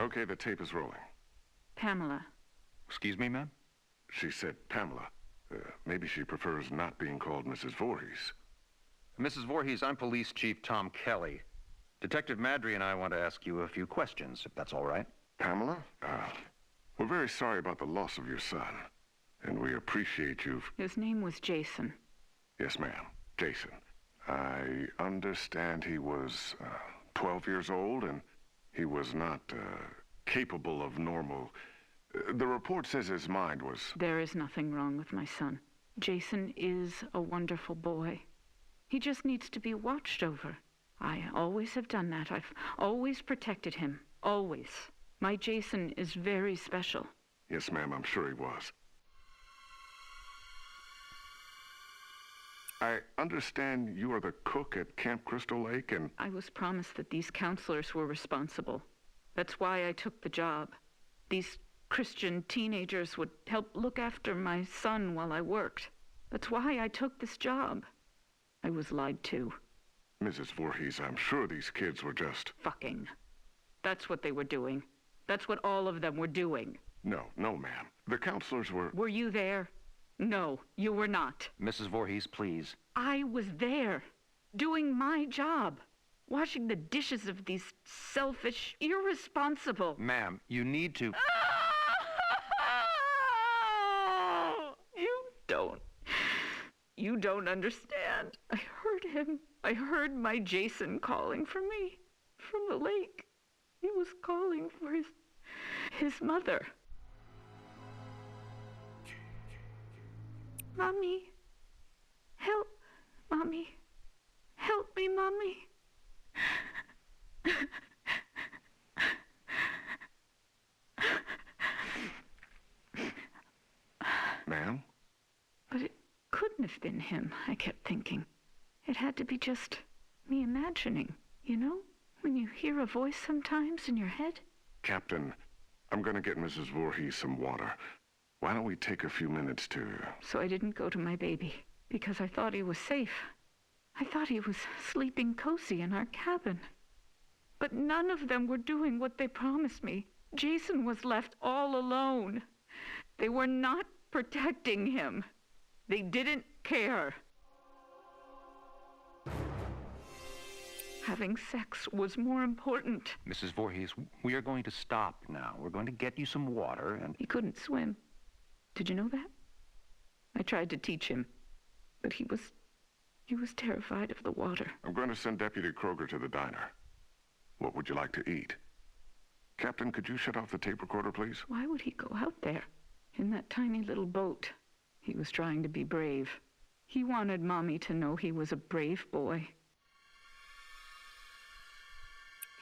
Okay, the tape is rolling. Pamela. Excuse me, ma'am? She said Pamela. Maybe she prefers not being called Mrs. Voorhees. Mrs. Voorhees, I'm Police Chief Tom Kelly. Detective Madry and I want to ask you a few questions, if that's all right. Pamela, we're very sorry about the loss of your son. And we appreciate you. His name was Jason. Yes, ma'am. Jason. I understand he was 12 years old and he was not capable of normal. The report says his mind was... There is nothing wrong with my son. Jason is a wonderful boy. He just needs to be watched over. I always have done that. I've always protected him. Always. My Jason is very special. Yes, ma'am, I'm sure he was. I understand you are the cook at Camp Crystal Lake and... I was promised that these counselors were responsible. That's why I took the job. These Christian teenagers would help look after my son while I worked. That's why I took this job. I was lied to. Mrs. Voorhees, I'm sure these kids were just... Fucking. That's what they were doing. That's what all of them were doing. No, ma'am. The counselors were... Were you there? No, you were not. Mrs. Voorhees, please. I was there, doing my job, washing the dishes of these selfish, irresponsible... Ma'am, you need to... You don't understand. I heard him. I heard my Jason calling for me from the lake. He was calling for his mother. Mommy, help, Mommy. Help me, Mommy. Ma'am? But it couldn't have been him, I kept thinking. It had to be just me imagining, you know? When you hear a voice sometimes in your head. Captain, I'm going to get Mrs. Voorhees some water. Why don't we take a few minutes to... So I didn't go to my baby, because I thought he was safe. I thought he was sleeping cozy in our cabin. But none of them were doing what they promised me. Jason was left all alone. They were not protecting him. They didn't care. Having sex was more important. Mrs. Voorhees, we are going to stop now. We're going to get you some water and... He couldn't swim. Did you know that? I tried to teach him, but he was terrified of the water. I'm going to send Deputy Kroger to the diner. What would you like to eat? Captain, could you shut off the tape recorder, please? Why would he go out there in that tiny little boat? He was trying to be brave. He wanted Mommy to know he was a brave boy.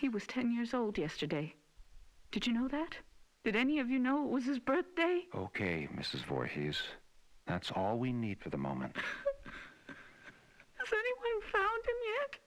He was 10 years old yesterday. Did you know that? Did any of you know it was his birthday? Okay, Mrs. Voorhees. That's all we need for the moment. Has anyone found him yet?